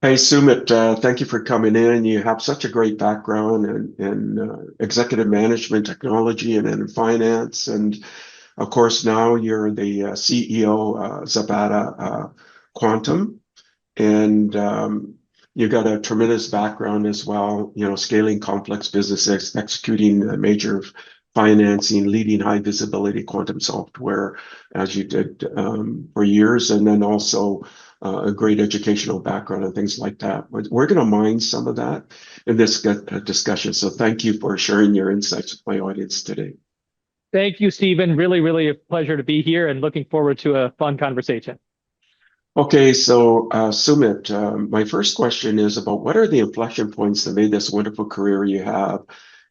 Hey Sumit, thank you for coming in. You have such a great background in executive management, technology, and in finance. And of course, now you're the CEO, Zapata Quantum, and you've got a tremendous background as well. Scaling complex businesses, executing major financing, leading high visibility quantum software, as you did for years, and then also a great educational background and things like that. We're going to mine some of that in this discussion. So thank you for sharing your insights with my audience today. Thank you, Stephen. Really, really a pleasure to be here and looking forward to a fun conversation. Okay, so Sumit, my first question is about what are the inflection points that made this wonderful career you have?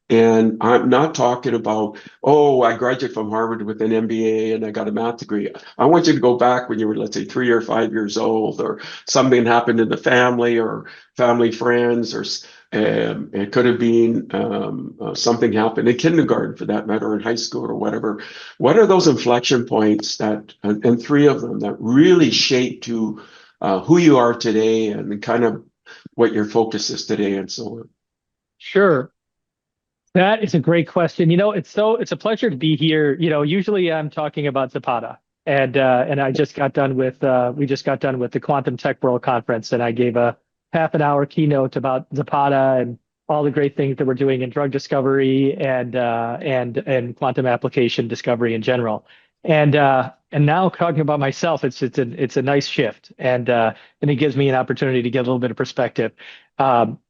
And I'm not talking about, oh, I graduated from Harvard with an MBA and I got a math degree. I want you to go back when you were, let's say, 3 or 5 years old, or something happened in the family or family friends, or it could have been something happened in kindergarten for that matter, or in high school or whatever. What are those inflection points that, and three of them that really shape to who you are today and kind of what your focus is today and so on? Sure. That is a great question. It's a pleasure to be here. Usually I'm talking about Zapata, and I just got done with we just got done with the Quantum Tech World Conference, and I gave a half an hour keynote about Zapata and all the great things that we're doing in drug discovery and quantum application discovery in general. And now talking about myself, it's a nice shift, and it gives me an opportunity to get a little bit of perspective.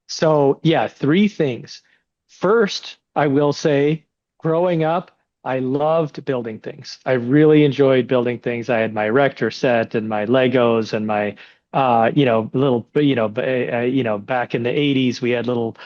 So yeah, three things. First, I will say, growing up, I loved building things. I really enjoyed building things. I had my Erector set and my Legos and my, little, back in the 80s, we had little,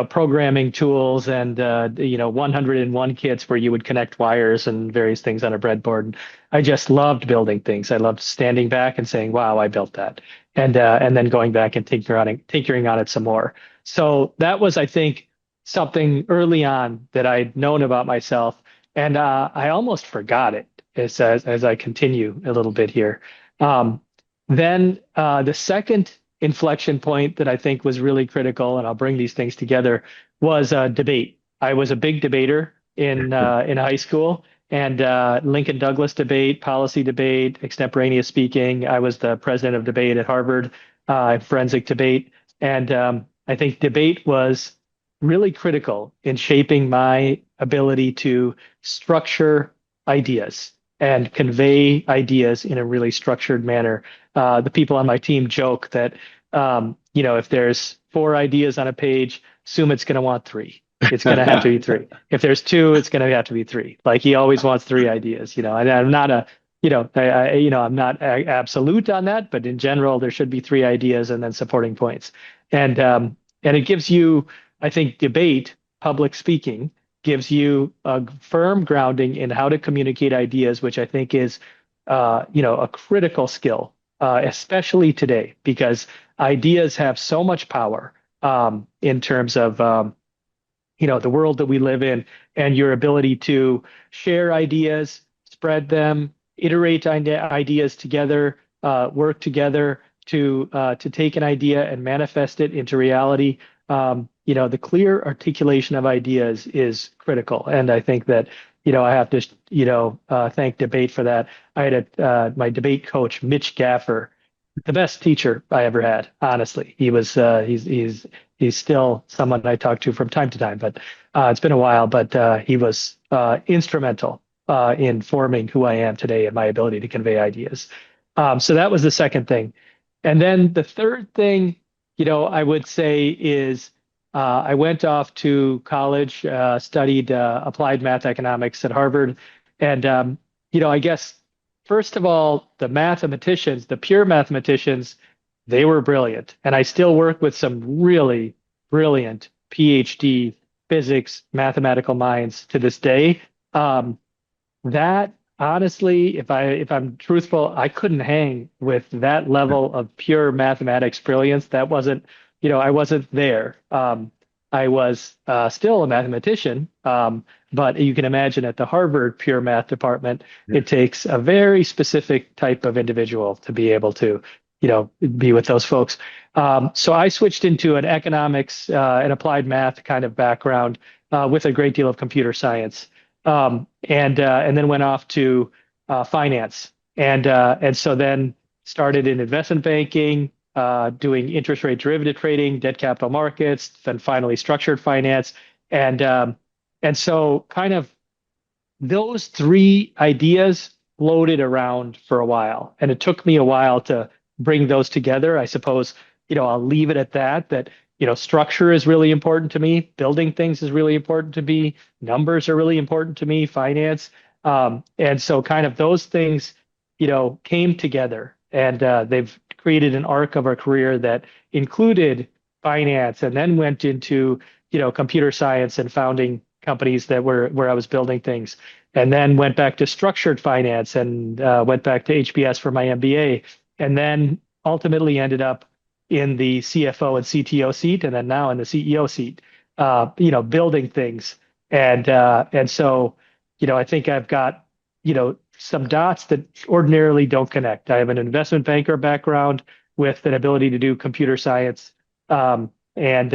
programming tools and, 101 kits where you would connect wires and various things on a breadboard. I just loved building things. I loved standing back and saying, wow, I built that. And then going back and tinkering on it some more. So that was, I think, something early on that I'd known about myself, and I almost forgot it as I continue a little bit here. Then the second inflection point that I think was really critical, and I'll bring these things together, was debate. I was a big debater in high school, and Lincoln Douglas debate, policy debate, extemporaneous speaking. I was the president of debate at Harvard, forensic debate, and I think debate was really critical in shaping my ability to structure ideas and convey ideas in a really structured manner. The people on my team joke that, if there's four ideas on a page, Sumit's going to want three. It's going to have to be three. If there's two, it's going to have to be three. Like he always wants three ideas, and I'm not I'm not absolute on that, but in general, there should be three ideas and then supporting points. And it gives you, I think, debate, public speaking, gives you a firm grounding in how to communicate ideas, which I think is, a critical skill, especially today, because ideas have so much power in terms of, the world that we live in, and your ability to share ideas, spread them, iterate ideas together, work together to take an idea and manifest it into reality. The clear articulation of ideas is critical. And I think that, I have to, thank debate for that. I had my debate coach, Mitch Gaffer, the best teacher I ever had, honestly. He's still someone I talk to from time to time, but it's been a while, but he was instrumental in forming who I am today and my ability to convey ideas. So that was the second thing. And then the third thing, I would say is I went off to college, studied applied math economics at Harvard. And, I guess, first of all, the mathematicians, the pure mathematicians, they were brilliant. And I still work with some really brilliant PhD physics, mathematical minds to this day. That honestly, if I'm truthful, I couldn't hang with that level of pure mathematics brilliance. That wasn't, I wasn't there. I was still a mathematician, but you can imagine at the Harvard pure math department, it takes a very specific type of individual to be able to be with those folks. So I switched into an economics and applied math kind of background with a great deal of computer science, and then went off to finance, and so then started in investment banking, doing interest rate derivative trading, debt capital markets, then finally structured finance, and so kind of those three ideas floated around for a while, and it took me a while to bring those together. I suppose, I'll leave it at that, structure is really important to me. Building things is really important to me. Numbers are really important to me, finance. And so kind of those things, came together, and they've created an arc of our career that included finance and then went into, computer science and founding companies that were where I was building things, and then went back to structured finance and went back to HBS for my MBA, and then ultimately ended up in the CFO and CTO seat, and then now in the CEO seat, building things. And so, I think I've got, some dots that ordinarily don't connect. I have an investment banker background with an ability to do computer science, and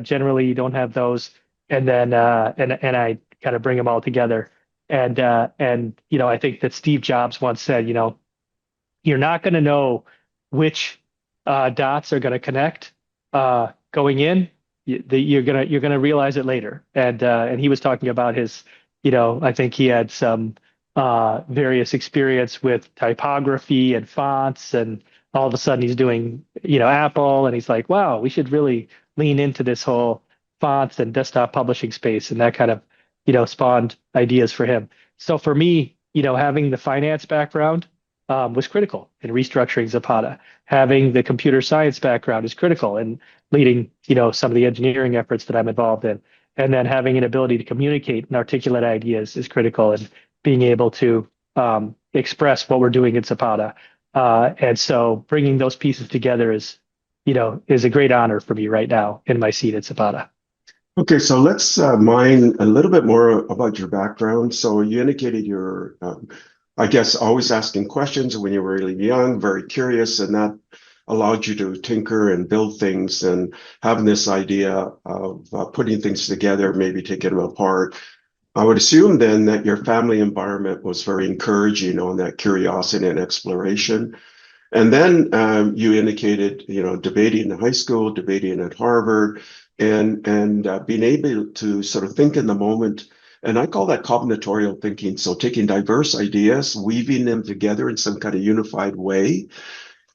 generally you don't have those. And I kind of bring them all together. And I think that Steve Jobs once said, you're not going to know which dots are going to connect going in. You're gonna realize it later. And he was talking about his, I think he had some various experience with typography and fonts, and all of a sudden he's doing, Apple, and he's like, wow, we should really lean into this whole fonts and desktop publishing space, and that kind of, spawned ideas for him. So for me, having the finance background was critical in restructuring Zapata. Having the computer science background is critical in leading, some of the engineering efforts that I'm involved in. And then having an ability to communicate and articulate ideas is critical in being able to express what we're doing in Zapata. And so bringing those pieces together is a great honor for me right now in my seat at Zapata. Okay, so let's mine a little bit more about your background. So you indicated you're, I guess, always asking questions when you were really young, very curious, and that allowed you to tinker and build things, and having this idea of putting things together, maybe taking them apart. I would assume then that your family environment was very encouraging on that curiosity and exploration. And then you indicated, debating in high school, debating at Harvard, and being able to sort of think in the moment. And I call that combinatorial thinking. So taking diverse ideas, weaving them together in some kind of unified way.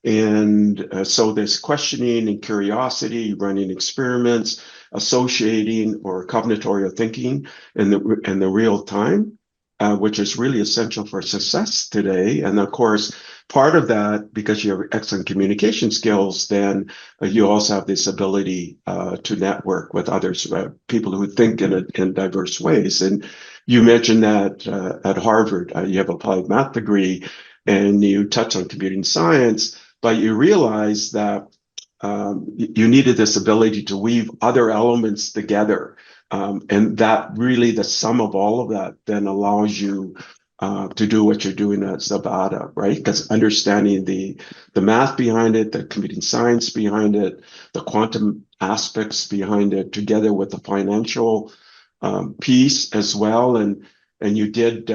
And so there's questioning and curiosity, running experiments, associating or combinatorial thinking in the real time, which is really essential for success today. And of course, part of that, because you have excellent communication skills, then you also have this ability to network with others, people who think in diverse ways. And you mentioned that at Harvard, you have applied math degree, and you touch on computing science, but you realize that you needed this ability to weave other elements together. And that really, the sum of all of that then allows you to do what you're doing at Zapata, right? Because understanding the math behind it, the computing science behind it, the quantum aspects behind it, together with the financial piece as well. And you did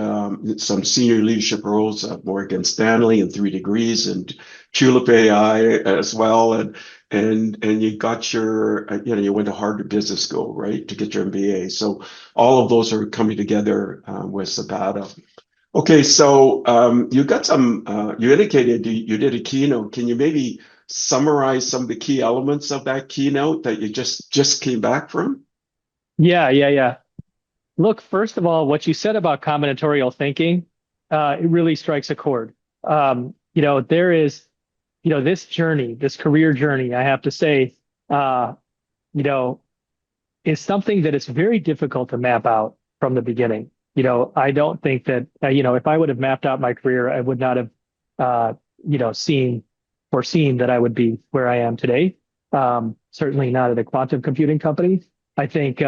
some senior leadership roles at Morgan Stanley and 3 Degrees and Tulip AI as well. And you got your, you went to Harvard Business School, right, to get your MBA. So all of those are coming together with Zapata. Okay, so you got you indicated you did a keynote. Can you maybe summarize some of the key elements of that keynote that you just came back from? Yeah, yeah, yeah. Look, first of all, what you said about combinatorial thinking, it really strikes a chord. There is, this journey, this career journey, I have to say, you know, is something that is very difficult to map out from the beginning. I don't think that, if I would have mapped out my career, I would not have, uh, foreseen that I would be where I am today. Certainly not at a quantum computing company. I think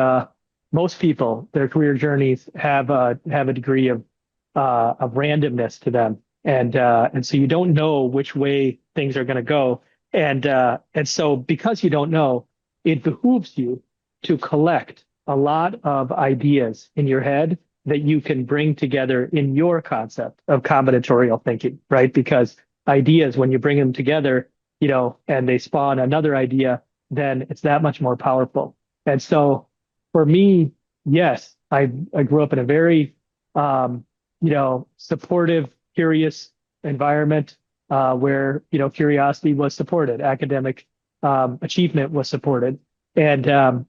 most people, their career journeys have a degree of randomness to them. And so you don't know which way things are going to go. And so because you don't know, it behooves you to collect a lot of ideas in your head that you can bring together in your concept of combinatorial thinking, right? Because ideas, when you bring them together, and they spawn another idea, then it's that much more powerful. And so for me, yes, I grew up in a very, supportive, curious environment, where, curiosity was supported, academic, achievement was supported. And, um,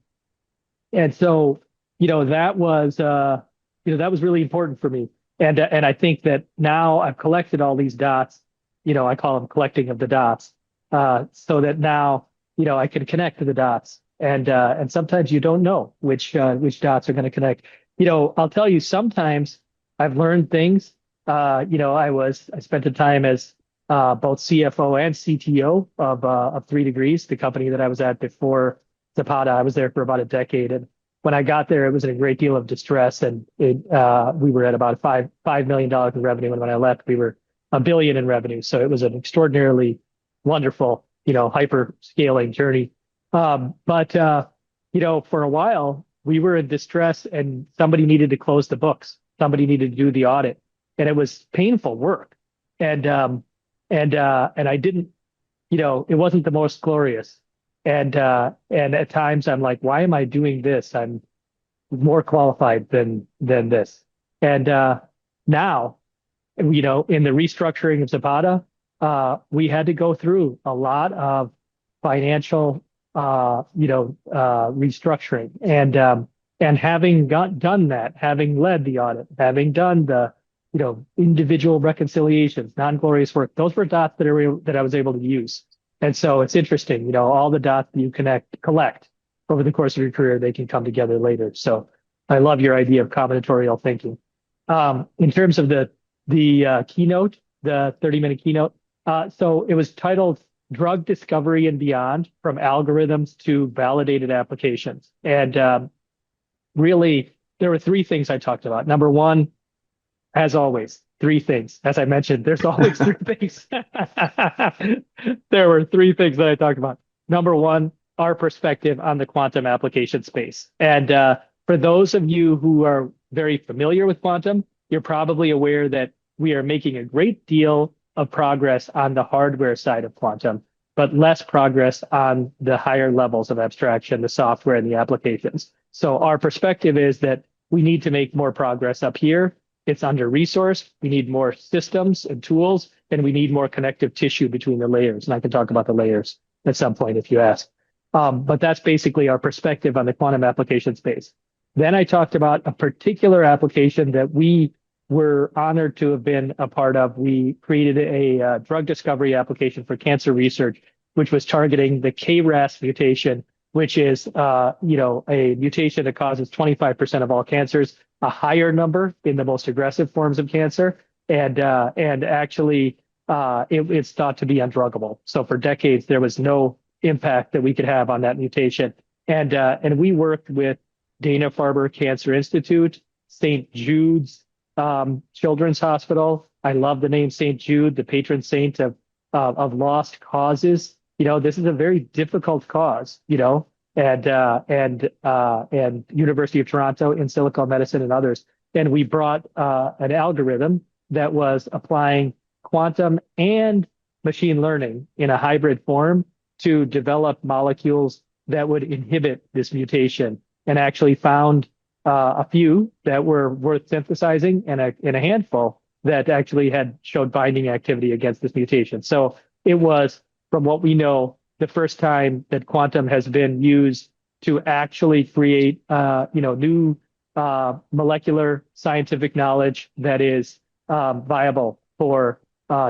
and so, that was really important for me. And I think that now I've collected all these dots, I call them collecting of the dots, so that now, I can connect to the dots. And sometimes you don't know which dots are going to connect. I'll tell you, sometimes I've learned things. I spent the time as, both CFO and CTO of 3 Degrees, the company that I was at before Zapata. I was there for about a decade, and when I got there, it was in a great deal of distress, and we were at about $5 million in revenue, and when I left, we were $1 billion in revenue. So it was an extraordinarily wonderful, hyper scaling journey. But for a while, we were in distress, and somebody needed to close the books. Somebody needed to do the audit, and it was painful work. And I didn't, it wasn't the most glorious. And at times I'm like, why am I doing this? I'm more qualified than this. And now, in the restructuring of Zapata, we had to go through a lot of financial, restructuring. And having done that, having led the audit, having done the, individual reconciliations, non-glorious work, those were dots that I was able to use. And so it's interesting, all the dots that you collect over the course of your career, they can come together later. So I love your idea of combinatorial thinking. In terms of the keynote, the 30-minute keynote, so it was titled Drug Discovery and Beyond, from Algorithms to Validated Applications. And really, there were 3 things I talked about. Number one, as always, 3 things. As I mentioned, there's always 3 things. There were 3 things that I talked about. Number one, our perspective on the quantum application space. And for those of you who are very familiar with quantum, you're probably aware that we are making a great deal of progress on the hardware side of quantum, but less progress on the higher levels of abstraction, the software and the applications. So our perspective is that we need to make more progress up here. It's under-resourced. We need more systems and tools, and we need more connective tissue between the layers. And I can talk about the layers at some point if you ask. But that's basically our perspective on the quantum application space. Then I talked about a particular application that we were honored to have been a part of. We created a drug discovery application for cancer research, which was targeting the KRAS mutation, which is a mutation that causes 25% of all cancers, a higher number in the most aggressive forms of cancer, and actually it's thought to be undruggable. So for decades there was no impact that we could have on that mutation, and we worked with Dana-Farber Cancer Institute, St. Jude's Children's Hospital. I love the name St. Jude, the patron saint of lost causes. This is a very difficult cause, and University of Toronto, in silico medicine, and others. And we brought an algorithm that was applying quantum and machine learning in a hybrid form to develop molecules that would inhibit this mutation, and actually found a few that were worth synthesizing, and a handful that actually had showed binding activity against this mutation. So it was, from what we know, the first time that quantum has been used to actually create, new molecular scientific knowledge that is viable for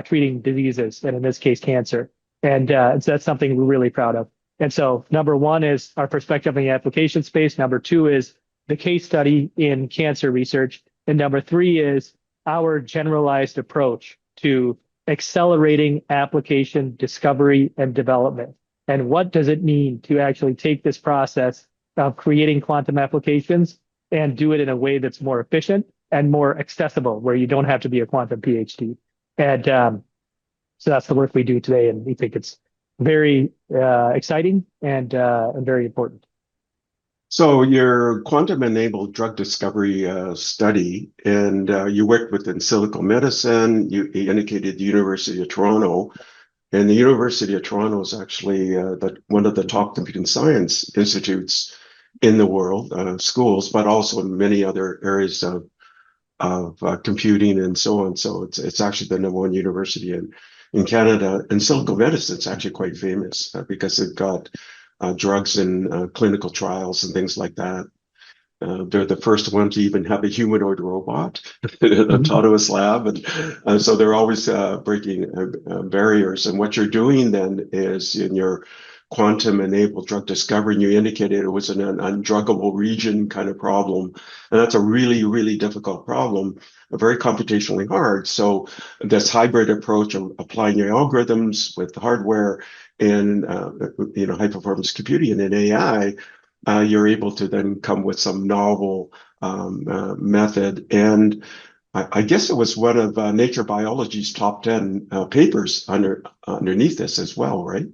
treating diseases, and in this case, cancer. And so that's something we're really proud of. And so number one is our perspective on the application space. Number two is the case study in cancer research. And number three is our generalized approach to accelerating application discovery and development. And what does it mean to actually take this process of creating quantum applications and do it in a way that's more efficient and more accessible, where you don't have to be a quantum PhD. And so that's the work we do today, and we think it's very exciting and very important. So your quantum-enabled drug discovery study, and you worked within silico medicine. You indicated the University of Toronto, and the University of Toronto is actually one of the top computing science institutes in the world, schools, but also in many other areas of computing and so on. So it's actually the number one university in Canada. And Silicon Medicine is actually quite famous because they've got drugs in clinical trials and things like that. They're the first one to even have a humanoid robot, an Mhm. autonomous lab, and so they're always breaking barriers. And what you're doing then is in your quantum-enabled drug discovery, and you indicated it was an undruggable region kind of problem, and that's a really, really difficult problem, very computationally hard. So this hybrid approach of applying your algorithms with hardware and high performance computing and AI, you're able to then come with some novel method. And I guess it was one of Nature Biology's top 10 papers underneath this as well, right?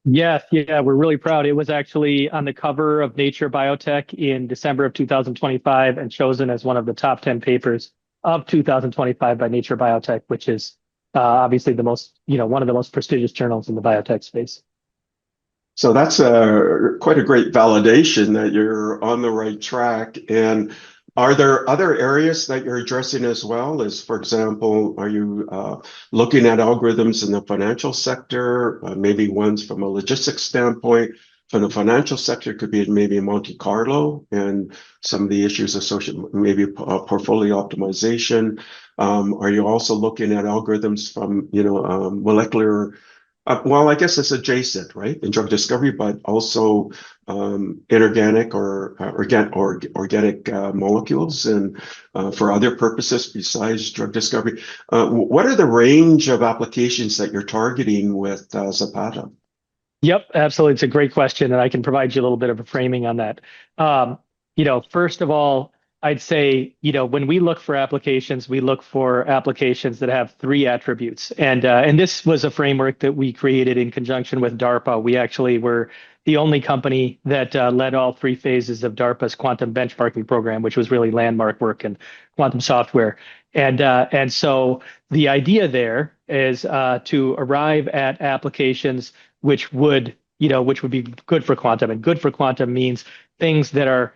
Yes, yeah, we're really proud. It was actually on the cover of Nature Biotech in December of 2025 and chosen as one of the top 10 papers of 2025 by Nature Biotech, which is obviously the most, one of the most prestigious journals in the biotech space. So that's quite a great validation that you're on the right track. And are there other areas that you're addressing as well? As, for example, are you looking at algorithms in the financial sector, maybe ones from a logistics standpoint? From the financial sector, could be maybe Monte Carlo and some of the issues associated, maybe portfolio optimization. Are you also looking at algorithms from, molecular well, I guess it's adjacent, right, in drug discovery, but also inorganic or organic molecules, and for other purposes besides drug discovery. What are the range of applications that you're targeting with Zapata? Yep, absolutely. It's a great question, and I can provide you a little bit of a framing on that. First of all, I'd say, when we look for applications, we look for applications that have three attributes. And this was a framework that we created in conjunction with DARPA. We actually were the only company that led all three phases of DARPA's quantum benchmarking program, which was really landmark work in quantum software. And so the idea there is to arrive at applications which would be good for quantum. And good for quantum means things that are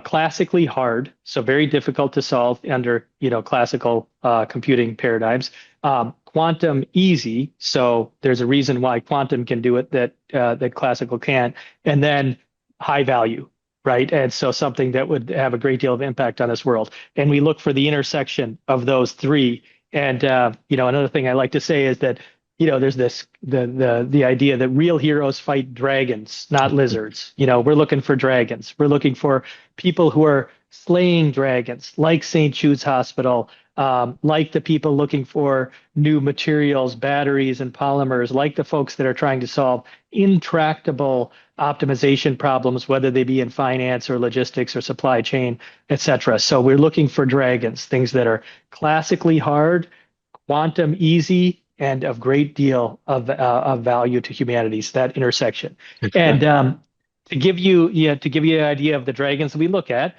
classically hard, so very difficult to solve under classical computing paradigms. Quantum easy, so there's a reason why quantum can do it that classical can't. And then high value, right? And so something that would have a great deal of impact on this world. And we look for the intersection of those three. And another thing I like to say is that there's the idea that real heroes fight dragons, not lizards. We're looking for dragons. We're looking for people who are slaying dragons, like St. Jude's Hospital, like the people looking for new materials, batteries, and polymers, like the folks that are trying to solve intractable optimization problems, whether they be in finance or logistics or supply chain, et cetera. So we're looking for dragons, things that are classically hard, quantum easy, and of great deal of value to humanities, that intersection. And to give you an idea of the dragons we look at,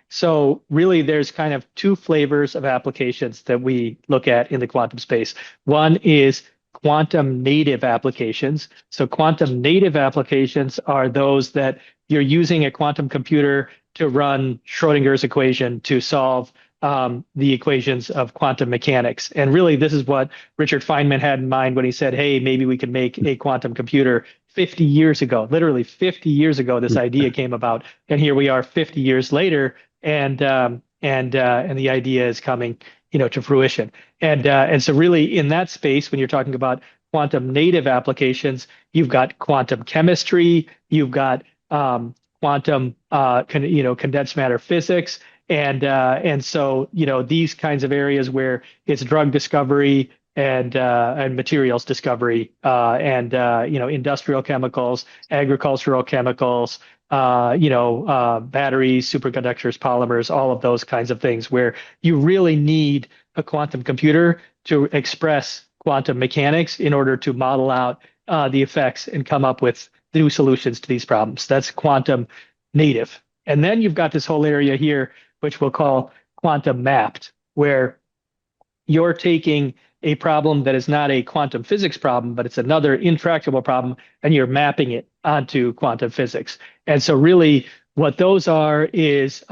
so really there's kind of two flavors of applications that we look at in the quantum space. One is quantum native applications. So quantum native applications are those that you're using a quantum computer to run Schrodinger's equation to solve the equations of quantum mechanics. And really, this is what Richard Feynman had in mind when he said, hey, maybe we could make a quantum computer 50 years ago. Literally 50 years ago, this idea came about. And here we are 50 years later, and the idea is coming, to fruition. And so really in that space, when you're talking about quantum native applications, you've got quantum chemistry, you've got quantum condensed matter physics, and so these kinds of areas where it's drug discovery and materials discovery and industrial chemicals, agricultural chemicals, batteries, superconductors, polymers, all of those kinds of things where you really need a quantum computer to express quantum mechanics in order to model out the effects and come up with new solutions to these problems. That's quantum native. And then you've got this whole area here, which we'll call quantum mapped, where you're taking a problem that is not a quantum physics problem, but it's another intractable problem, and you're mapping it onto quantum physics. And so really what those are is,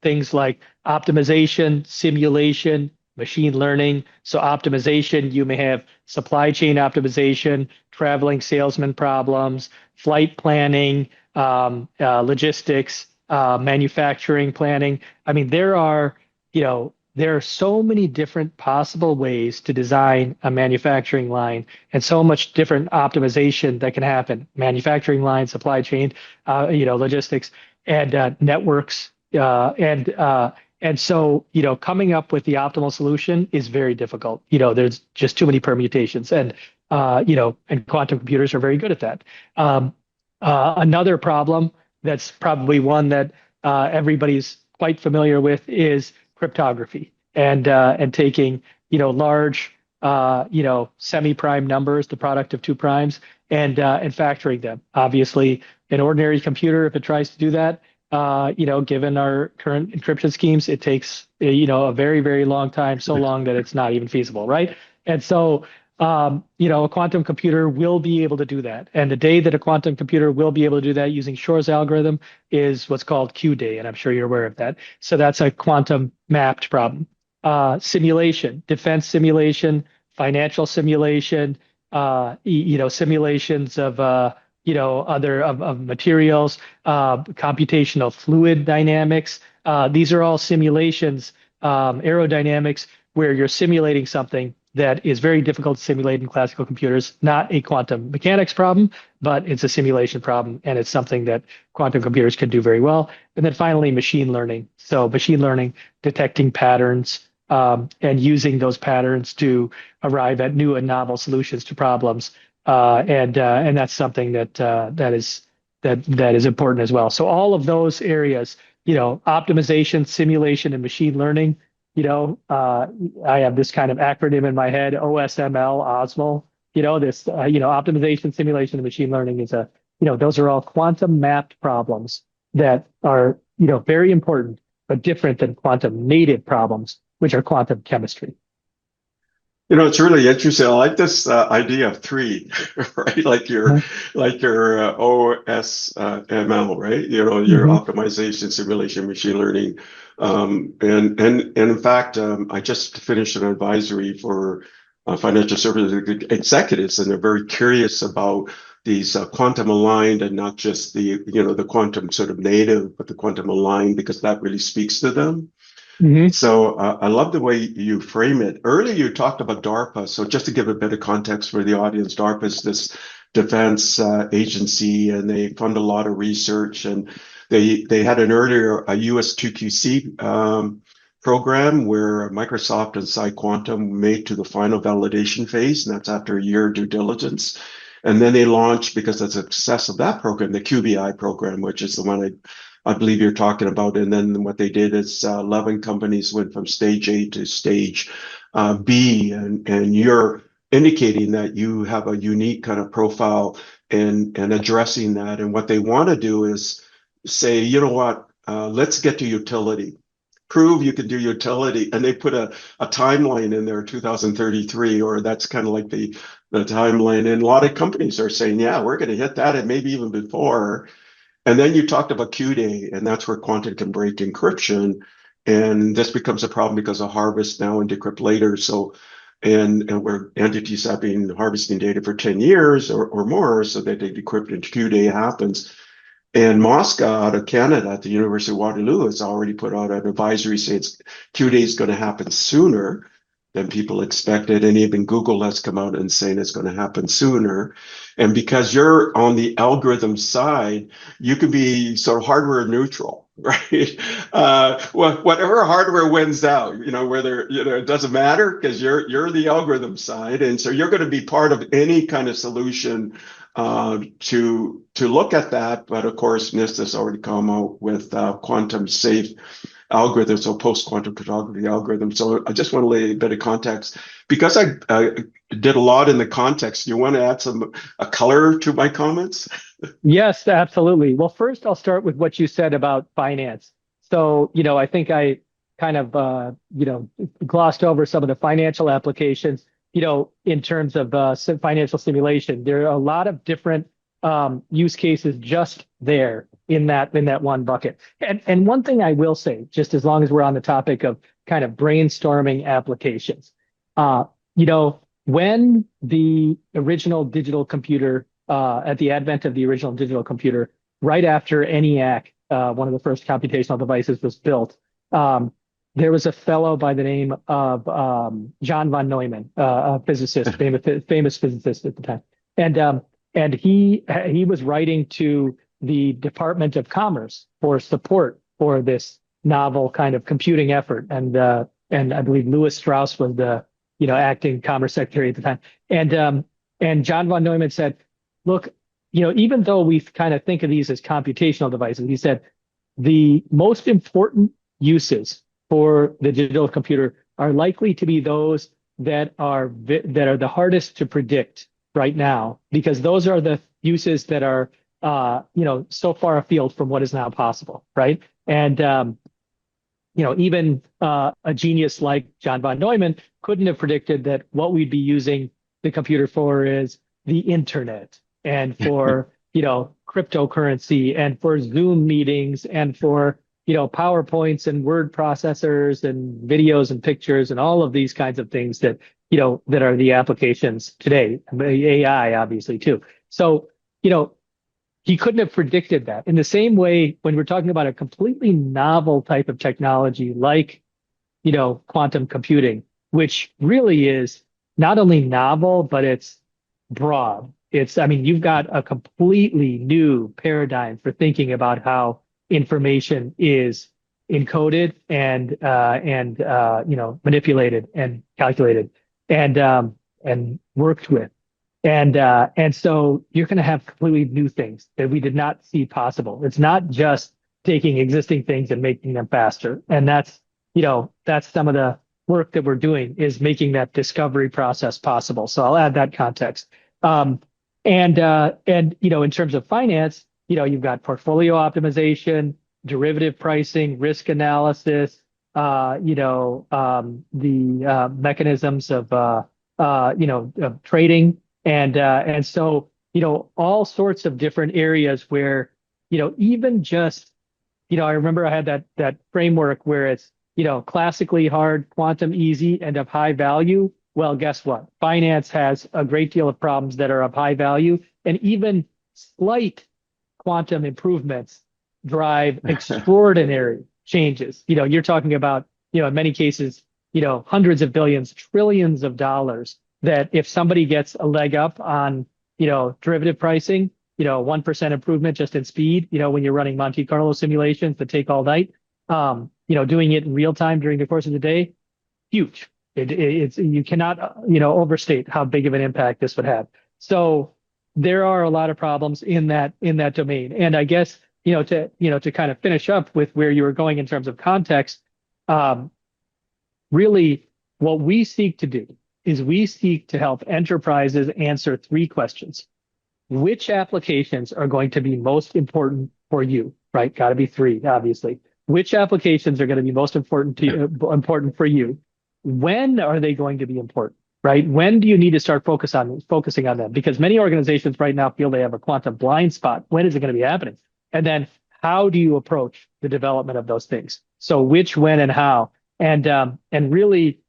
things like optimization, simulation, machine learning. So optimization, you may have supply chain optimization, traveling salesman problems, flight planning, logistics, manufacturing planning. I mean, there are so many different possible ways to design a manufacturing line and so much different optimization that can happen. Manufacturing line, supply chain, logistics and networks. And so, coming up with the optimal solution is very difficult. There's just too many permutations and quantum computers are very good at that. Another problem that's probably one that everybody's quite familiar with is cryptography and taking large semi-prime numbers, the product of two primes, and factoring them. Obviously, an ordinary computer, if it tries to do that, given our current encryption schemes, it takes a very, very long time, so long that it's not even feasible, right? And so a quantum computer will be able to do that. And the day that a quantum computer will be able to do that using Shor's algorithm is what's called Q-day, and I'm sure you're aware of that. So that's a quantum mapped problem. Simulation, defense simulation, financial simulation, simulations of of materials, computational fluid dynamics. These are all simulations, aerodynamics, where you're simulating something that is very difficult to simulate in classical computers, not a quantum mechanics problem, but it's a simulation problem, and it's something that quantum computers can do very well. And then finally, machine learning. So machine learning, detecting patterns, and using those patterns to arrive at new and novel solutions to problems. And that's something that is important as well. So all of those areas, optimization, simulation, and machine learning. I have this kind of acronym in my head, OSML, OSML. Optimization, simulation, and machine learning those are all quantum mapped problems that are, very important, but different than quantum native problems, which are quantum chemistry. It's really interesting. I like this idea of three, right? Like your OSML, right? Your Mm-hmm. optimization, simulation, machine learning. And in fact, I just finished an advisory for financial services executives, and they're very curious about these quantum aligned, and not just the quantum sort of native, but the quantum aligned, because that really speaks to them. Mm-hmm. So I love the way you frame it. Earlier, you talked about DARPA. So just to give a bit of context for the audience, DARPA is this defense agency, and they fund a lot of research. And they had an earlier a US 2QC program where Microsoft and PsiQuantum made to the final validation phase, and that's after a year of due diligence. And then they launched, because of the success of that program, the QBI program, which is the one I believe you're talking about. And then what they did is 11 companies went from stage A to stage B. And you're indicating that you have a unique kind of profile and addressing that. And what they want to do is say, let's get to utility. Prove you can do utility. And they put a timeline in there, 2033, or that's kind of like the timeline. And a lot of companies are saying, yeah, we're going to hit that, and maybe even before. And then you talked about Q-day, and that's where quantum can break encryption. And this becomes a problem because of harvest now and decrypt later. So, and where entities have been harvesting data for 10 years or more, so that they decrypt and Q-day happens. And Mosca out of Canada at the University of Waterloo has already put out an advisory saying Q-day is going to happen sooner than people expected. And even Google has come out and saying it's going to happen sooner. And because you're on the algorithm side, you can be sort of hardware neutral, right? Whatever hardware wins out, whether, it doesn't matter, because you're the algorithm side. And so you're going to be part of any kind of solution to look at that. But of course, NIST has already come out with quantum safe algorithms or post-quantum cryptography algorithms. So I just want to lay a bit of context. Because I did a lot in the context, you want to add a color to my comments? Yes, absolutely. Well, first I'll start with what you said about finance. So, I think I kind of, glossed over some of the financial applications, in terms of financial simulation. There are a lot of different use cases just there in that one bucket. And one thing I will say, just as long as we're on the topic of kind of brainstorming applications, uh, when the original digital computer at the advent of the original digital computer, right after ENIAC, one of the first computational devices, was built. There was a fellow by the name of John von Neumann, a physicist, famous physicist at the time, and he was writing to the Department of Commerce for support for this novel kind of computing effort, and I believe Louis Strauss was the acting Commerce Secretary at the time, and John von Neumann said, look, even though we kind of think of these as computational devices, he said the most important uses for the digital computer are likely to be those that are the hardest to predict right now, because those are the uses that are so far afield from what is now possible, right? And even a genius like John von Neumann couldn't have predicted that what we'd be using the computer for is the internet, and for cryptocurrency, and for Zoom meetings, and for PowerPoints and word processors and videos and pictures and all of these kinds of things that are the applications today. AI obviously too. So he couldn't have predicted that. In the same way, when we're talking about a completely novel type of technology like quantum computing, which really is not only novel, but it's broad. I mean, you've got a completely new paradigm for thinking about how information is encoded and manipulated and calculated and worked with. And so you're going to have completely new things that we did not see possible. It's not just taking existing things and making them faster. And that's some of the work that we're doing, is making that discovery process possible. So I'll add that context. And in terms of finance, you've got portfolio optimization, derivative pricing, risk analysis, the mechanisms of trading, and so all sorts of different areas where even just I remember I had that framework where it's classically hard, quantum easy, and of high value. Well, guess what? Finance has a great deal of problems that are of high value, and even slight quantum improvements drive extraordinary changes. You're talking about, in many cases, hundreds of billions, trillions of dollars, that if somebody gets a leg up on, derivative pricing, 1% improvement just in speed, when you're running Monte Carlo simulations that take all night, doing it in real time during the course of the day, huge. It's you cannot overstate how big of an impact this would have. So there are a lot of problems in that domain. And I guess to kind of finish up with where you were going in terms of context, really what we seek to do is we seek to help enterprises answer three questions. Which applications are going to be most important for you, right? Got to be three, obviously. Which applications are going to be most important to you, important for you? When are they going to be important, right? When do you need to start focusing on them? Because many organizations right now feel they have a quantum blind spot. When is it going to be happening? And then how do you approach the development of those things? So which, when, and how, and really,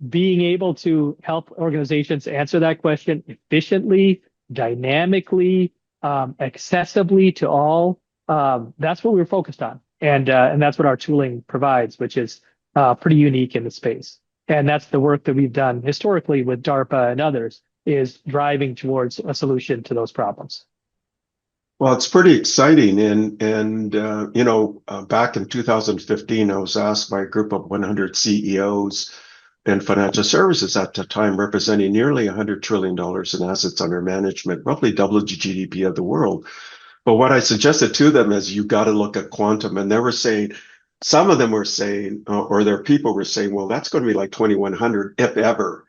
being able to help organizations answer that question efficiently, dynamically, accessibly to all. That's what we're focused on, and that's what our tooling provides, which is pretty unique in the space. And that's the work that we've done historically with DARPA and others, is driving towards a solution to those problems. Well, it's pretty exciting. And back in 2015, I was asked by a group of 100 CEOs in financial services at the time, representing nearly $100 trillion in assets under management, roughly double the GDP of the world. But what I suggested to them is you got to look at quantum. And they were saying, some of them were saying, or their people were saying, well, that's going to be like 2100 if ever.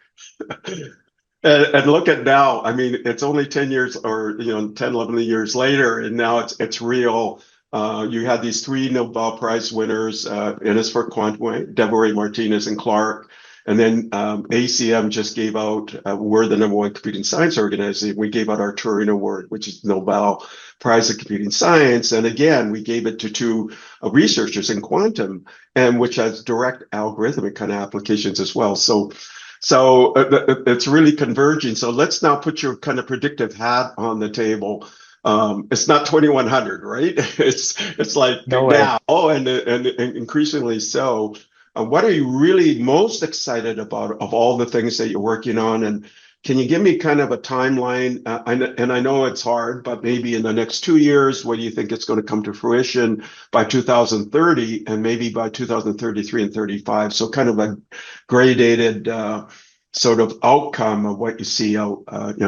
And look at now. I mean, it's only 10 years or, 10, 11 years later, and now it's real. You had these three Nobel Prize winners, and it's for quantum, Deborah Martinez and Clark. And then ACM just gave out, we're the number one computing science organization. We gave out our Turing Award, which is Nobel Prize in Computing Science. And again, we gave it to two researchers in quantum, and which has direct algorithmic kind of applications as well. So it's really converging. So let's now put your kind of predictive hat on the table. It's not 2100, right? It's like No way. now, and increasingly so. What are you really most excited about of all the things that you're working on? And can you give me kind of a timeline? And I know it's hard, but maybe in the next 2 years, what do you think it's going to come to fruition by 2030 and maybe by 2033 and 35? So kind of a gradated sort of outcome of what you see out,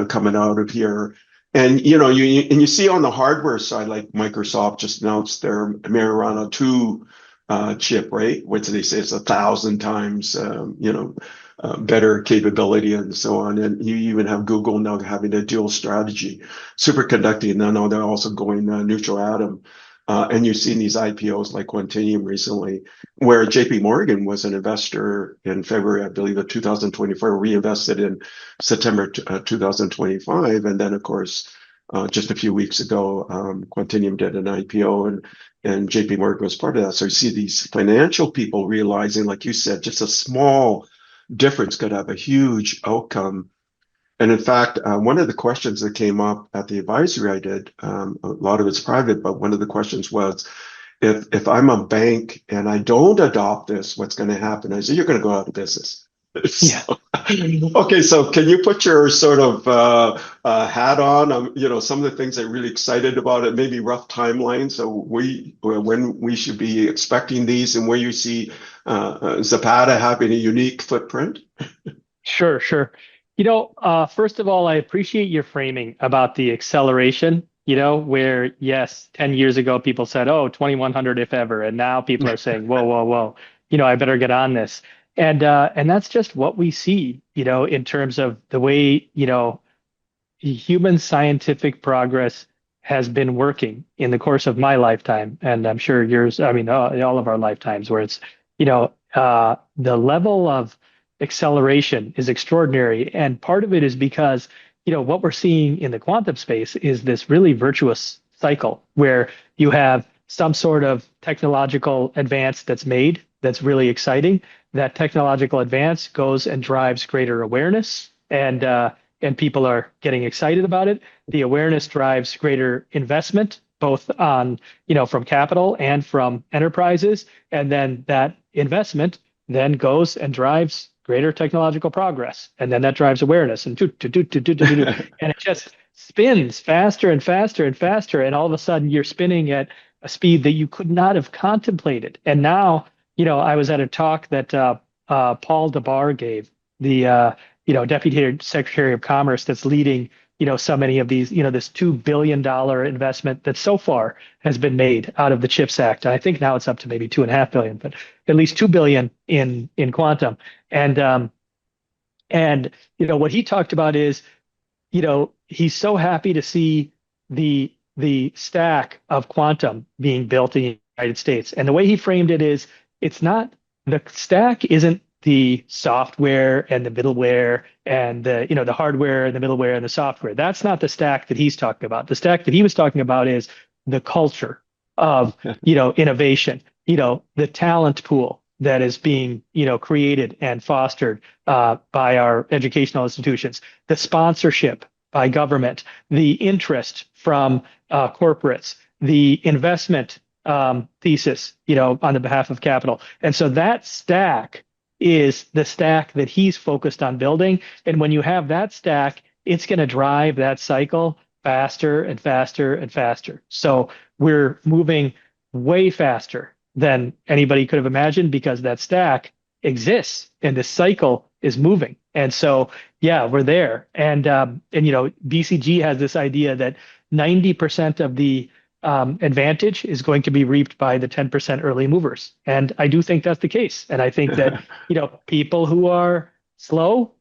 coming out of here. And you see on the hardware side, like Microsoft just announced their Mariana 2 chip, right? Which they say is 1,000 times, better capability and so on. And you even have Google now having a dual strategy, superconducting. And now they're also going neutral atom. And you've seen these IPOs like Quantinuum recently, where JP Morgan was an investor in February, I believe, of 2024, reinvested in September 2025. And then, of course, just a few weeks ago, Quantinuum did an IPO and JP Morgan was part of that. So you see these financial people realizing, like you said, just a small difference could have a huge outcome. And in fact, one of the questions that came up at the advisory I did, a lot of it's private, but one of the questions was, if I'm a bank and I don't adopt this, what's going to happen? I said, you're going to go out of business. Yeah. So, okay, so can you put your sort of hat on? Some of the things that you're really excited about it, maybe rough timeline. So when we should be expecting these, and where you see Zapata having a unique footprint. Sure, sure. First of all, I appreciate your framing about the acceleration, where yes, 10 years ago people said, oh, 2100 if ever, and now people are saying, whoa, whoa, whoa, I better get on this. And that's just what we see, in terms of the way, human scientific progress has been working in the course of my lifetime, and I'm sure yours, I mean, all of our lifetimes, where it's, the level of acceleration is extraordinary. And part of it is because, what we're seeing in the quantum space is this really virtuous cycle where you have some sort of technological advance that's made that's really exciting. That technological advance goes and drives greater awareness, and people are getting excited about it. The awareness drives greater investment, both on, from capital and from enterprises. And then that investment then goes and drives greater technological progress. And then that drives awareness and and it just spins faster and faster and faster. And all of a sudden you're spinning at a speed that you could not have contemplated. And now, I was at a talk that Paul DeBar gave, the Deputy Secretary of Commerce that's leading, so many of these, this $2 billion investment that so far has been made out of the CHIPS Act. And I think now it's up to maybe 2.5 billion, but at least 2 billion in quantum. And what he talked about is, he's so happy to see the stack of quantum being built in the United States. And the way he framed it is, it's not, the stack isn't the software and the middleware and the hardware and the middleware and the software. That's not the stack that he's talking about. The stack that he was talking about is the culture of innovation, the talent pool that is being created and fostered by our educational institutions, the sponsorship by government, the interest from corporates, the investment thesis, on the behalf of capital. And so that stack is the stack that he's focused on building. And when you have that stack, it's going to drive that cycle faster and faster and faster. So we're moving way faster than anybody could have imagined because that stack exists and the cycle is moving. And so, yeah, we're there. And BCG has this idea that 90% of the advantage is going to be reaped by the 10% early movers. And I do think that's the case. And I think that, people who are slow,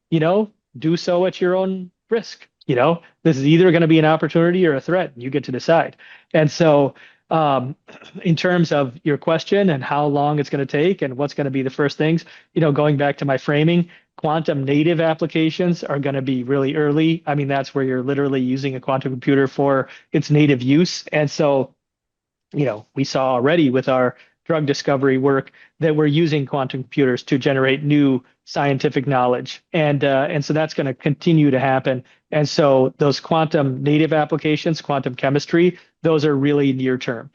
do so at your own risk. This is either going to be an opportunity or a threat. You get to decide. And so, in terms of your question and how long it's going to take and what's going to be the first things, going back to my framing, quantum native applications are going to be really early. I mean, that's where you're literally using a quantum computer for its native use. And so, we saw already with our drug discovery work that we're using quantum computers to generate new scientific knowledge. And so that's going to continue to happen. And so those quantum native applications, quantum chemistry, those are really near term.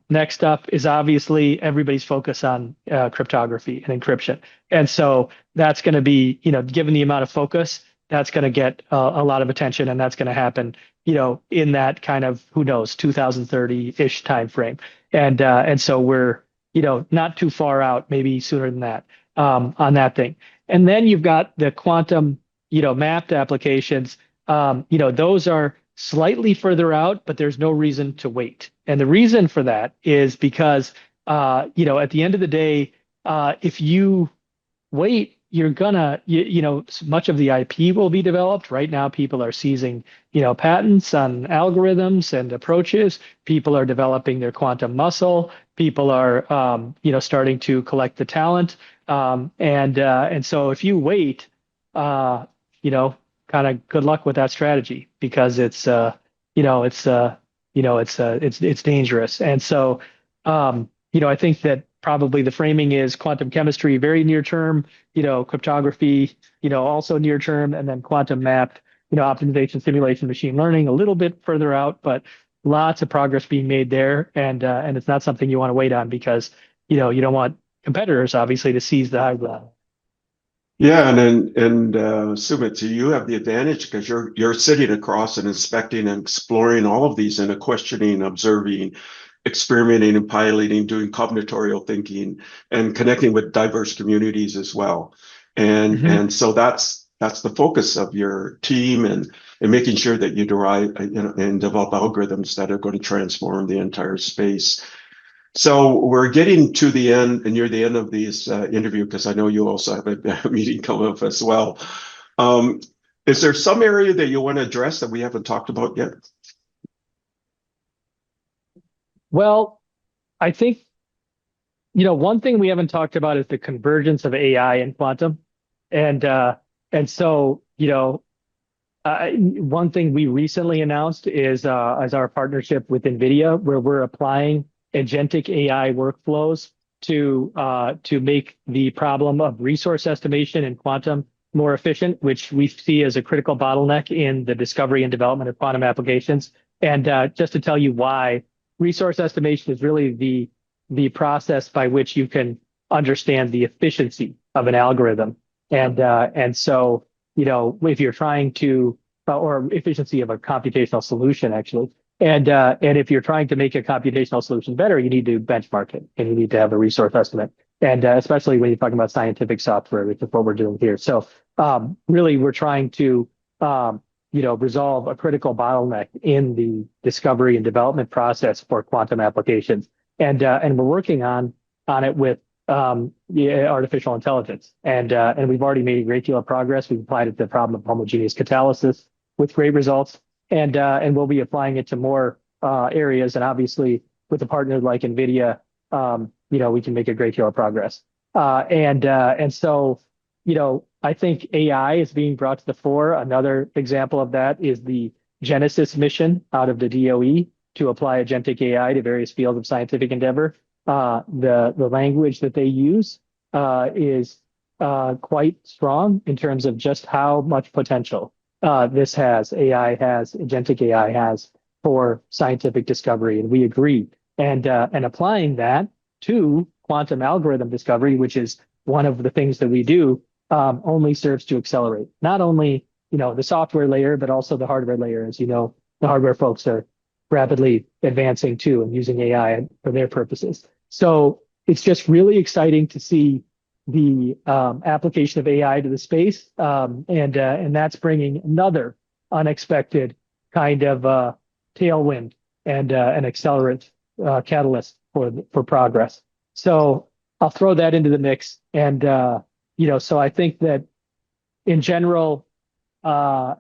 Next up is obviously everybody's focus on cryptography and encryption. And so that's going to be, given the amount of focus, that's going to get a lot of attention, and that's going to happen, in that kind of, who knows, 2030-ish timeframe. And so we're, not too far out, maybe sooner than that, on that thing. And then you've got the quantum, mapped applications. Those are slightly further out, but there's no reason to wait. And the reason for that is because, at the end of the day, if you wait, you're gonna, much of the IP will be developed. Right now, people are seizing, patents on algorithms and approaches. People are developing their quantum muscle. People are, starting to collect the talent. And so if you wait, kind of good luck with that strategy, because it's dangerous. And so, I think that probably the framing is quantum chemistry, very near term, cryptography, also near term, and then quantum mapped, optimization, simulation, machine learning, a little bit further out, but lots of progress being made there. And it's not something you want to wait on, because, you don't want competitors, obviously, to seize the high ground. Yeah, and Sumit, so you have the advantage because you're sitting across and inspecting and exploring all of these and questioning, observing, experimenting and piloting, doing combinatorial thinking, and connecting with diverse communities as well. And so that's the focus of your team, and making sure that you derive, and develop algorithms that are going to transform the entire space. So we're getting to the end, and near the end of this interview, because I know you also have a meeting coming up as well. Is there some area that you want to address that we haven't talked about yet? Well, I think, one thing we haven't talked about is the convergence of AI and quantum. And so, one thing we recently announced is as our partnership with NVIDIA, where we're applying agentic AI workflows to make the problem of resource estimation and quantum more efficient, which we see as a critical bottleneck in the discovery and development of quantum applications. And just to tell you why, resource estimation is really the process by which you can understand the efficiency of an algorithm. And so, if you're trying to, or efficiency of a computational solution, actually. And if you're trying to make a computational solution better, you need to benchmark it, and you need to have a resource estimate. And especially when you're talking about scientific software, which is what we're doing here. So really, we're trying to resolve a critical bottleneck in the discovery and development process for quantum applications. And we're working on it with artificial intelligence. And we've already made a great deal of progress. We've applied it to the problem of homogeneous catalysis with great results. And we'll be applying it to more areas. And obviously, with a partner like NVIDIA, we can make a great deal of progress. And so, I think AI is being brought to the fore. Another example of that is the Genesis mission out of the DOE to apply agentic AI to various fields of scientific endeavor. The language that they use is quite strong in terms of just how much potential agentic AI has for scientific discovery, and we agree. And applying that to quantum algorithm discovery, which is one of the things that we do, only serves to accelerate not only the software layer, but also the hardware layer. As you know, the hardware folks are rapidly advancing too and using AI for their purposes. So it's just really exciting to see the application of AI to the space, and that's bringing another unexpected kind of tailwind and an accelerant catalyst for progress. So I'll throw that into the mix. And so I think that in general, uh,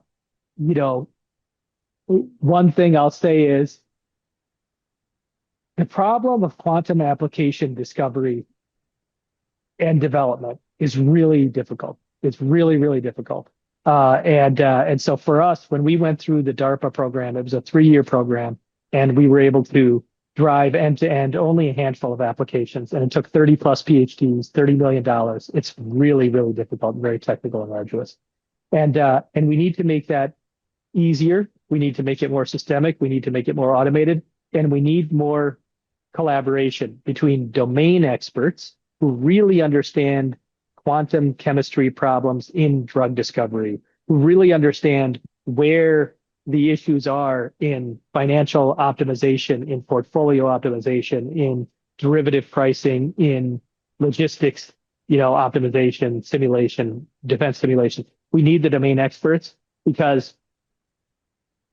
you know, one thing I'll say is the problem of quantum application discovery and development is really difficult. It's really, really difficult. And so for us, when we went through the DARPA program, it was a 3-year program, and we were able to drive end to end only a handful of applications, and it took 30 plus PhDs, $30 million. It's really, really difficult and very technical and arduous. And we need to make that easier. We need to make it more systemic. We need to make it more automated, and we need more collaboration between domain experts who really understand quantum chemistry problems in drug discovery, who really understand where the issues are in financial optimization, in portfolio optimization, in derivative pricing, in logistics, optimization, simulation, defense simulation. We need the domain experts because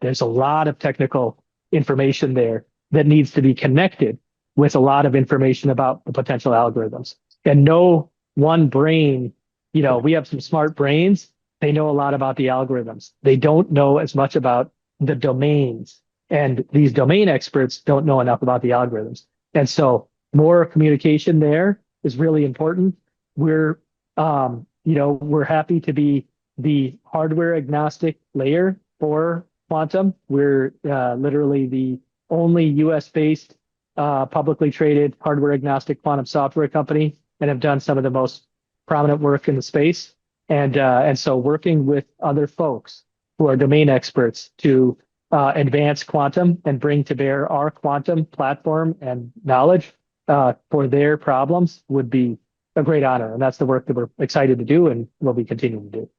there's a lot of technical information there that needs to be connected with a lot of information about the potential algorithms. And no one brain, we have some smart brains. They know a lot about the algorithms. They don't know as much about the domains. And these domain experts don't know enough about the algorithms. And so more communication there is really important. We're happy to be the hardware agnostic layer for quantum. We're literally the only US-based publicly traded hardware agnostic quantum software company, and have done some of the most prominent work in the space. And so working with other folks who are domain experts to advance quantum and bring to bear our quantum platform and knowledge for their problems would be a great honor. And that's the work that we're excited to do and will be continuing to do.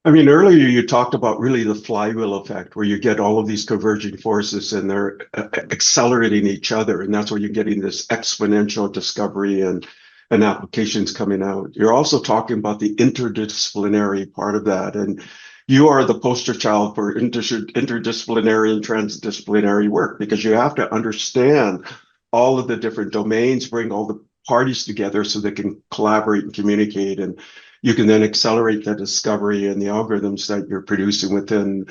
I mean, earlier you talked about really the flywheel effect, where you get all of these converging forces and they're accelerating each other. And that's where you're getting this exponential discovery and applications coming out. You're also talking about the interdisciplinary part of that. And you are the poster child for interdisciplinary and transdisciplinary work, because you have to understand all of the different domains, bring all the parties together so they can collaborate and communicate. And you can then accelerate the discovery and the algorithms that you're producing within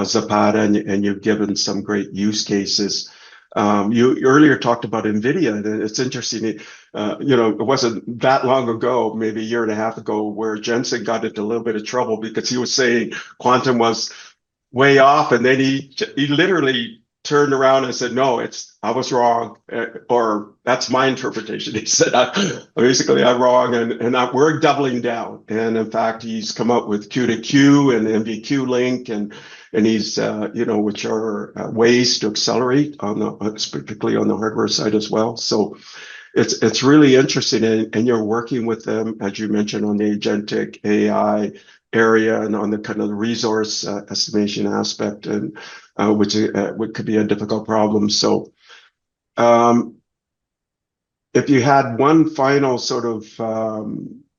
Zapata, and you've given some great use cases. You earlier talked about NVIDIA, and it's interesting. It wasn't that long ago, maybe a year and a half ago, where Jensen got into a little bit of trouble because he was saying quantum was way off, and then he literally turned around and said, "No, I was wrong," or "That's my interpretation." He said, "Basically, I'm wrong," and we're doubling down. And in fact, he's come up with Q to Q and MVQ link, and he's which are ways to accelerate particularly on the hardware side as well. So it's really interesting, and you're working with them, as you mentioned, on the agentic AI area and on the kind of the resource estimation aspect, and which could be a difficult problem. So if you had one final sort of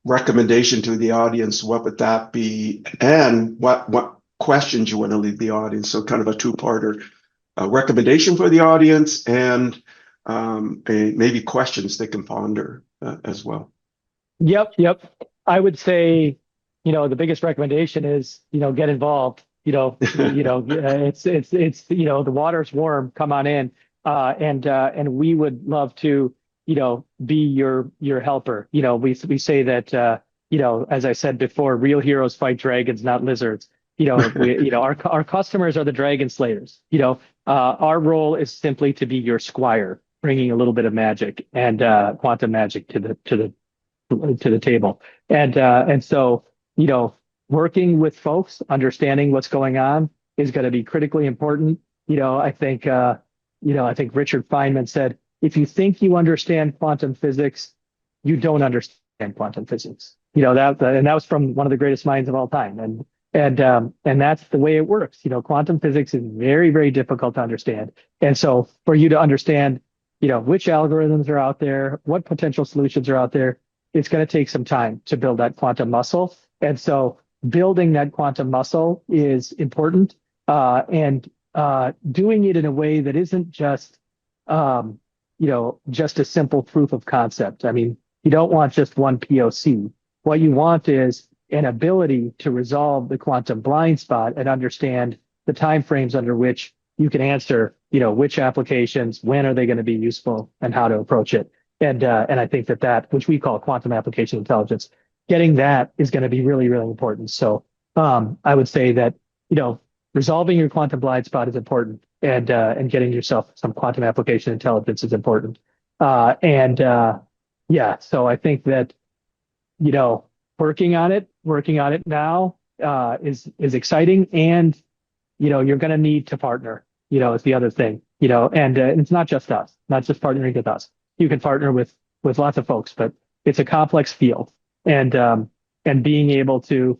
recommendation to the audience, what would that be? And what questions you want to leave the audience? So kind of a two-parter, recommendation for the audience, and maybe questions they can ponder as well. Yep. I would say, the biggest recommendation is, get involved. It's the water's warm. Come on in, and we would love to, be your helper. We say that, as I said before, real heroes fight dragons, not lizards. Our customers are the dragon slayers. Our role is simply to be your squire, bringing a little bit of magic and quantum magic to the table. And so, working with folks, understanding what's going on is going to be critically important. I think Richard Feynman said, if you think you understand quantum physics, you don't understand quantum physics. And that was from one of the greatest minds of all time. And that's the way it works. Quantum physics is very, very difficult to understand. And so for you to understand, which algorithms are out there, what potential solutions are out there, it's going to take some time to build that quantum muscle. And so building that quantum muscle is important. And doing it in a way that isn't just, um, just a simple proof of concept. I mean, you don't want just one POC. What you want is an ability to resolve the quantum blind spot and understand the timeframes under which you can answer, which applications, when are they going to be useful, and how to approach it. And I think that which we call quantum application intelligence, getting that is going to be really, really important. So I would say that, resolving your quantum blind spot is important, and getting yourself some quantum application intelligence is important. And Yeah, so I think that, you know, working on it now is exciting, and you're going to need to partner. Is the other thing. And it's not just us, not just partnering with us. You can partner with lots of folks, but it's a complex field, and being able to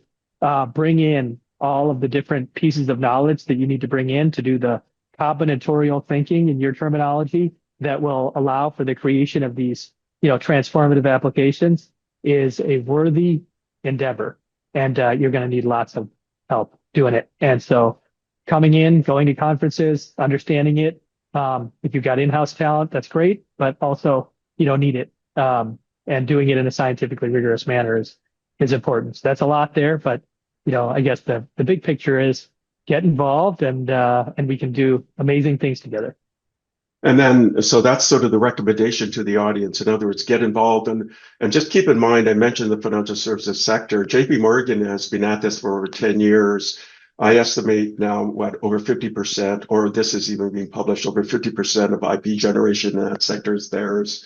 bring in all of the different pieces of knowledge that you need to bring in to do the combinatorial thinking in your terminology that will allow for the creation of these, transformative applications is a worthy endeavor. And you're going to need lots of help doing it. And so coming in, going to conferences, understanding it. If you've got in-house talent, that's great, but also you don't need it. And doing it in a scientifically rigorous manner is important. So that's a lot there, but I guess the big picture is get involved, and we can do amazing things together. And then, so that's sort of the recommendation to the audience. In other words, get involved and just keep in mind, I mentioned the financial services sector. JP Morgan has been at this for over 10 years. I estimate now, over 50%, or this is even being published, over 50% of IP generation in that sector is theirs.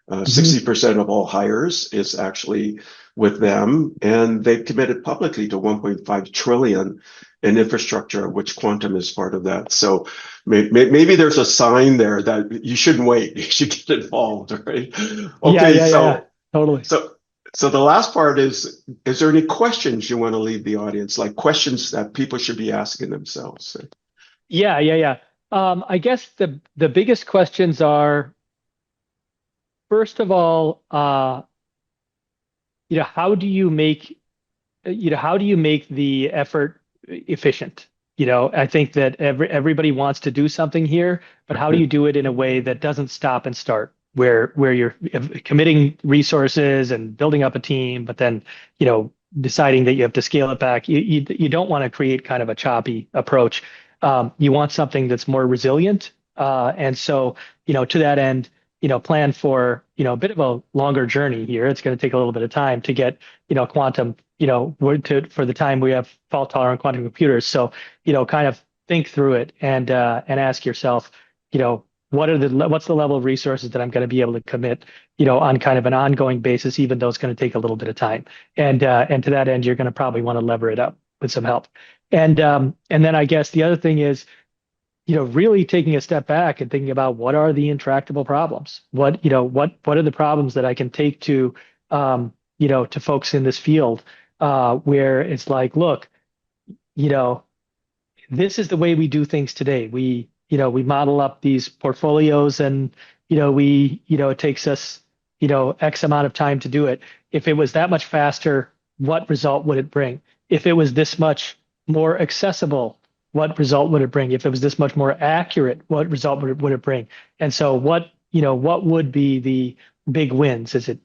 60% of all hires is actually with them, and they've committed publicly to 1.5 trillion in infrastructure, which quantum is part of that. So maybe there's a sign there that you shouldn't wait. You should get involved, right? Okay, Yeah, totally. so the last part is there any questions you want to leave the audience, like questions that people should be asking themselves? Yeah. I guess the biggest questions are, first of all, how do you make the effort efficient? I think that everybody wants to do something here, but how do you do it in a way that doesn't stop and start, where you're committing resources and building up a team, but then, deciding that you have to scale it back. You don't want to create kind of a choppy approach. You want something that's more resilient. And so, to that end, plan for, a bit of a longer journey here. It's going to take a little bit of time to get, quantum, for the time we have fault tolerant quantum computers. So, kind of think through it, and ask yourself, what's the level of resources that I'm going to be able to commit, on kind of an ongoing basis, even though it's going to take a little bit of time. And to that end, you're going to probably want to lever it up with some help. And then I guess the other thing is, really taking a step back and thinking about what are the intractable problems? What are the problems that I can take to, to folks in this field, where it's like, look, you know, this is the way we do things today. We model up these portfolios, and, it takes us, X amount of time to do it. If it was that much faster, what result would it bring? If it was this much more accessible, what result would it bring? If it was this much more accurate, what result would it bring? And so what would be the big wins? Is it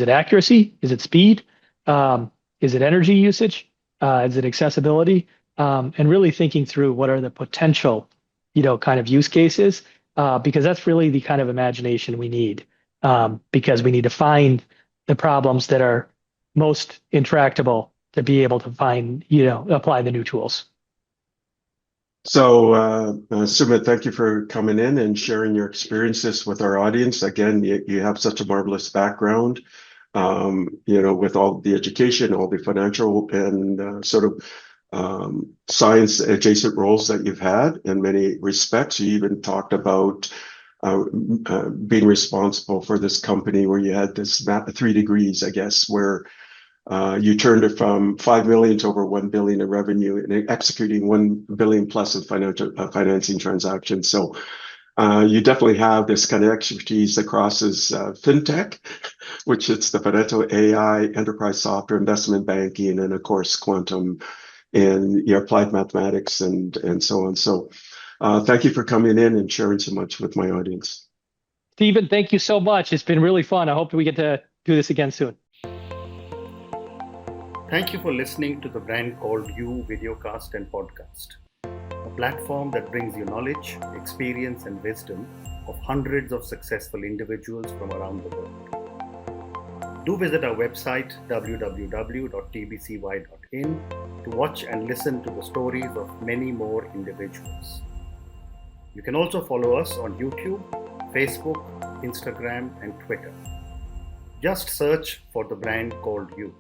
accuracy? Is it speed? Is it energy usage? Is it accessibility? And really thinking through what are the potential, kind of use cases, because that's really the kind of imagination we need, because we need to find the problems that are most intractable to be able to find, apply the new tools. So, Sumit, thank you for coming in and sharing your experiences with our audience. Again, you have such a marvelous background, with all the education, all the financial and sort of science adjacent roles that you've had in many respects. You even talked about being responsible for this company where you had this 3 degrees, I guess, where you turned it from 5 million to over 1 billion in revenue and executing 1 billion plus in financing transactions. So you definitely have this kind of expertise that crosses fintech, which is the financial AI, enterprise software, investment banking, and of course, quantum and your applied mathematics and so on. So Thank you for coming in and sharing so much with my audience. Stephen, thank you so much. It's been really fun. I hope we get to do this again soon. Thank you for listening to the Brand Called You videocast and podcast, a platform that brings you knowledge, experience, and wisdom of hundreds of successful individuals from around the world. Do visit our website www.tbcy.in to watch and listen to the stories of many more individuals. You can also follow us on YouTube, Facebook, Instagram, and Twitter. Just search for the Brand Called You.